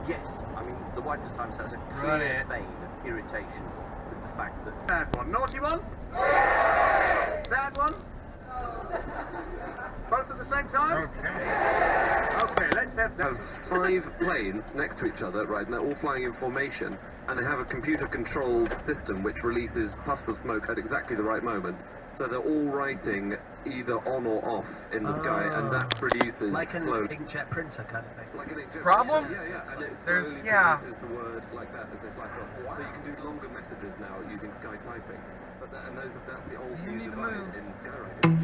Yes, I mean, the Wipers Times has a clear vein of irritation with the fact that... Bad one. Naughty one? Bad one? Both at the same time? Okay, let's have that. Has 5 planes next to each other, right, and they're all flying in formation, and they have a computer-controlled system which releases puffs of smoke at exactly the right moment. So they're all writing either on or off in the sky, and that produces like an slow... inkjet printer kind of thing. Like an inkjet Problem? printer, yeah, and it slowly produces the word like that as they fly across. So you can do longer messages now using sky typing. But that's the old new divide in skywriting.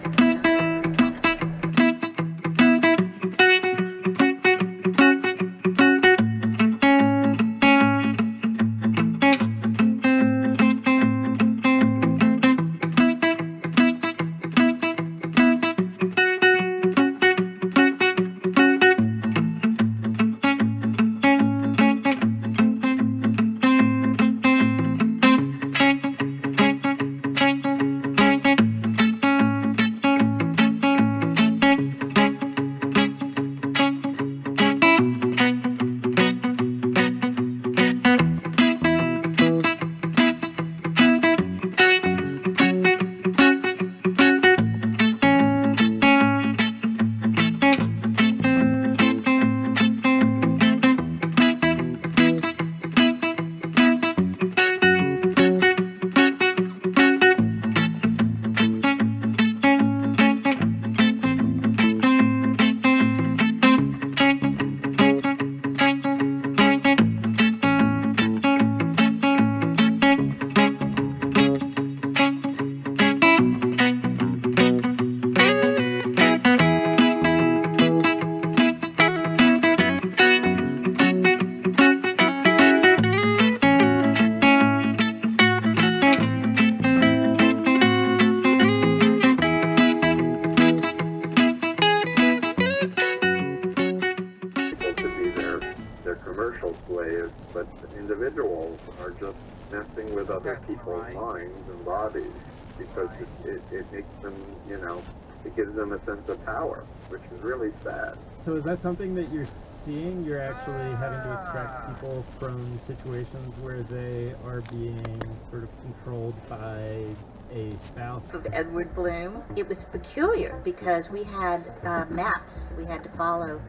Slaves, but individuals are just messing with other people's minds and bodies because it makes them, you know, it gives them a sense of power, which is really sad. So is that something that you're seeing? You're actually having to extract people from situations where they are being sort of controlled by a spouse? Of Edward Bloom. It was peculiar because we had maps that we had to follow,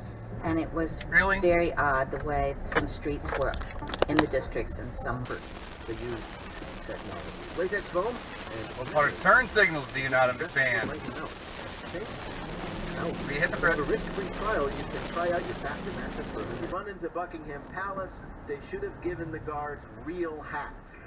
and it was very odd the way some streets were in the districts and some were. They use technology. Latex foam? What part of turn signals do you not understand? We hit the bridge. For a risk-free trial, you can try out your factory mattress for if you run into Buckingham Palace, they should have given the guards real hats.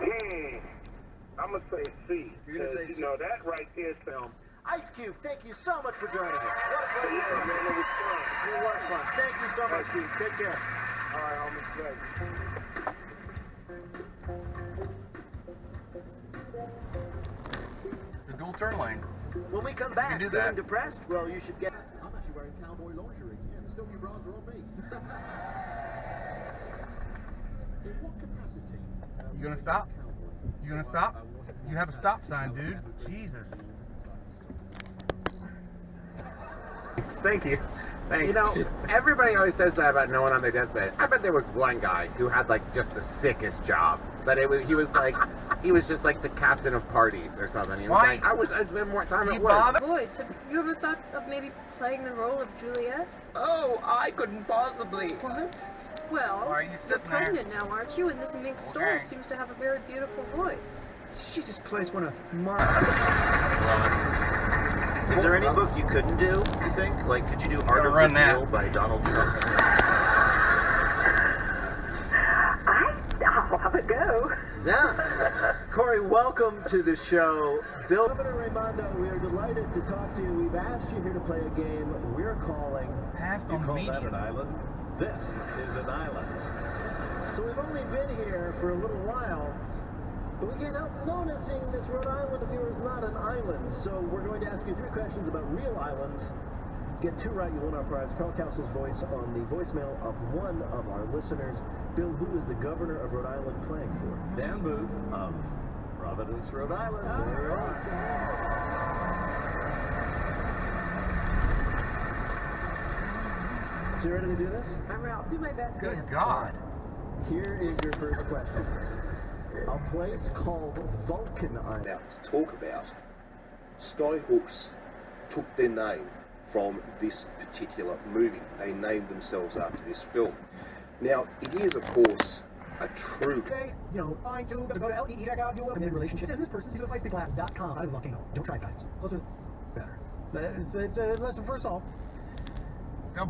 I'm gonna say C. You're gonna say C? No, that right there is film. Ice Cube, thank you so much for joining us. What a great year, man. It was fun. It was fun. Thank you so much, Cube. Take care. All right, almost good. The dual turn lane. When we come back, do feeling that. depressed, well, you should get... I'm actually wearing cowboy lingerie. Yeah, the silky bras are on me. In what capacity? You gonna stop? You gonna stop? You have a stop sign, dude. Jesus. Thank you. Thanks. You know, everybody always says that about no one on their deathbed. I bet there was one guy who had like just the sickest job. But he was just like the captain of parties or something. He was like, I spend more time at work. Voice, have you ever thought of maybe playing the role of Juliet? Oh, I couldn't possibly. What? Well, you're pregnant now, aren't you? And this Mink Stoll seems to have a very beautiful voice. She just plays one of Is there any book you couldn't do, you think? Like, could you do Art of the Deal by Donald Trump? I'll have a go. Yeah. Corey, welcome to the show. Bill. Governor Raimondo, we are delighted to talk to you. We've asked you here to play a game we're calling... Passed on the median. That an island? This is an island. So we've only been here for a little while, but we can't help noticing this Rhode Island of yours is not an island. So we're going to ask you 3 questions about real islands. Get 2 right, you win our prize. Carl Castle's voice on the voicemail of one of our listeners. Bill, who is the governor of Rhode Island playing for? Dan Booth of Providence, Rhode Island. So you ready to do this? I'll do my best. Good God. Here is your first question. A place called Vulcan Island. Now, to talk about, Skyhooks took their name from this particular movie. They named themselves after this film. Now, it is, of course, a true... Okay, you know, fine, too, gotta go to LEE, check out, you look, and then relationships, and this person sees a feisty.com out of volcano. Don't try it, guys. Closer, better. But it's a lesson for us all.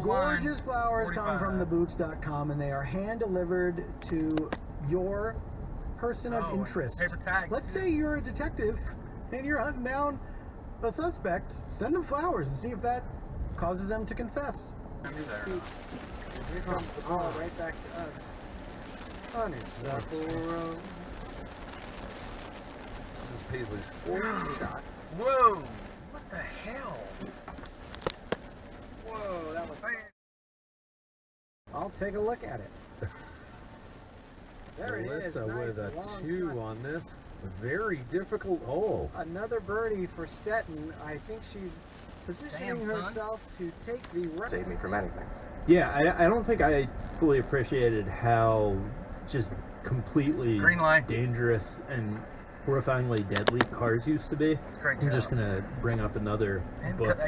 Gorgeous flowers come from theboots.com, and they are hand-delivered to your person of interest. Paper tag. Let's say you're a detective, and you're hunting down a suspect. Send them flowers and see if that causes them to confess. Here comes the ball right back to us. Honeysuckle rose. This is Paisley's fourth shot. Whoa! What the hell? Whoa, that was... I'll take a look at it. There it is. Alyssa Nice, with a long 2 shot. on this very difficult hole. Another birdie for Stetton. I think she's positioning herself to take the... Save me from anything. Yeah, I don't think I fully appreciated how just completely dangerous and horrifyingly deadly cars used to be. I'm just going to bring up another book